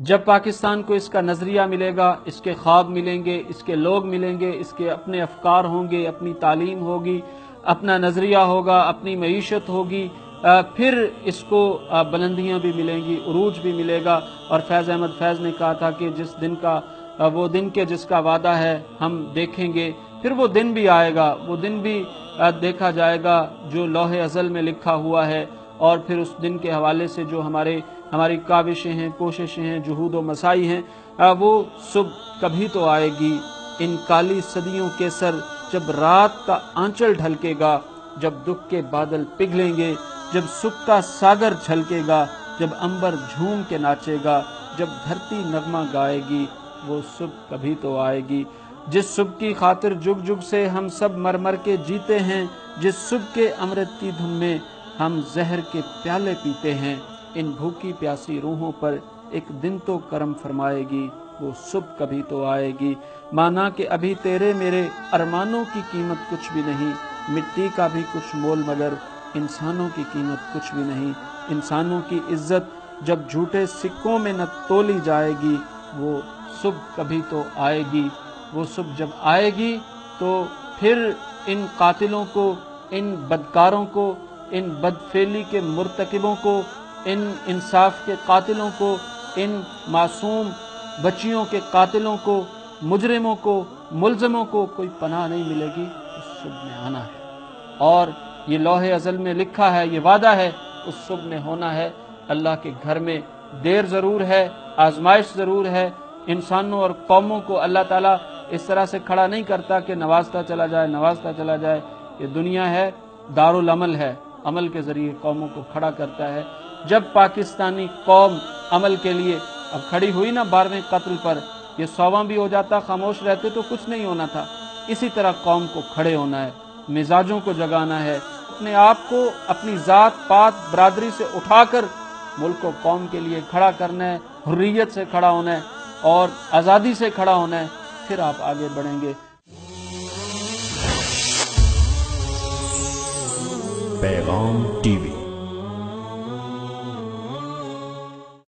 جب پاکستان کو اس کا نظریہ ملے گا، اس کے خواب ملیں گے، اس کے لوگ ملیں گے، اس کے اپنے افکار ہوں گے، اپنی تعلیم ہوگی، اپنا نظریہ ہوگا، اپنی معیشت ہوگی، پھر اس کو بلندیاں بھی ملیں گی، عروج بھی ملے گا۔ اور فیض احمد فیض نے کہا تھا کہ جس دن کا وہ دن کے جس کا وعدہ ہے ہم دیکھیں گے، پھر وہ دن بھی آئے گا، وہ دن بھی دیکھا جائے گا جو لوح ازل میں لکھا ہوا ہے۔ اور پھر اس دن کے حوالے سے جو ہماری کاوشیں ہیں، کوششیں ہیں، جہود و مساعی ہیں، وہ صبح کبھی تو آئے گی۔ ان کالی صدیوں کے سر جب رات کا آنچل ڈھلکے گا، جب دکھ کے بادل پگھلیں گے، جب سکتا ساگر جھلکے گا، جب عنبر جھوم کے ناچے گا، جب دھرتی نغمہ گائے گی، وہ صبح کبھی تو آئے گی۔ جس صبح کی خاطر جگ جگ سے ہم سب مر مر کے جیتے ہیں، جس صبح کے امرت کی دھن میں ہم زہر کے پیالے پیتے ہیں، ان بھوکی پیاسی روحوں پر ایک دن تو کرم فرمائے گی، وہ صبح کبھی تو آئے گی۔ مانا کہ ابھی تیرے میرے ارمانوں کی قیمت کچھ بھی نہیں، مٹی کا بھی کچھ مول مگر انسانوں کی قیمت کچھ بھی نہیں۔ انسانوں کی عزت جب جھوٹے سکوں میں نہ تولی جائے گی، وہ صبح کبھی تو آئے گی۔ وہ صبح جب آئے گی تو پھر ان قاتلوں کو، ان بدکاروں کو، ان بدفعلی کے مرتکبوں کو، ان انصاف کے قاتلوں کو، ان معصوم بچیوں کے قاتلوں کو، مجرموں کو، ملزموں کو کوئی پناہ نہیں ملے گی۔ اس صبح میں آنا ہے، اور یہ لوح ازل میں لکھا ہے، یہ وعدہ ہے، اس صبح میں ہونا ہے۔ اللہ کے گھر میں دیر ضرور ہے، آزمائش ضرور ہے۔ انسانوں اور قوموں کو اللہ تعالیٰ اس طرح سے کھڑا نہیں کرتا کہ نوازتا چلا جائے، نوازتا چلا جائے۔ یہ دنیا ہے، دارالعمل ہے، عمل کے ذریعے قوموں کو کھڑا کرتا ہے۔ جب پاکستانی قوم عمل کے لیے اب کھڑی ہوئی نا 12ویں قتل پر، یہ 100واں بھی ہو جاتا، خاموش رہتے تو کچھ نہیں ہونا تھا۔ اسی طرح قوم کو کھڑے ہونا ہے، مزاجوں کو جگانا ہے، اپنے آپ کو اپنی ذات پات برادری سے اٹھا کر ملک و قوم کے لیے کھڑا کرنا ہے، حریت سے کھڑا ہونا ہے اور آزادی سے کھڑا ہونا ہے، پھر آپ آگے بڑھیں گے۔ پیغام ٹی وی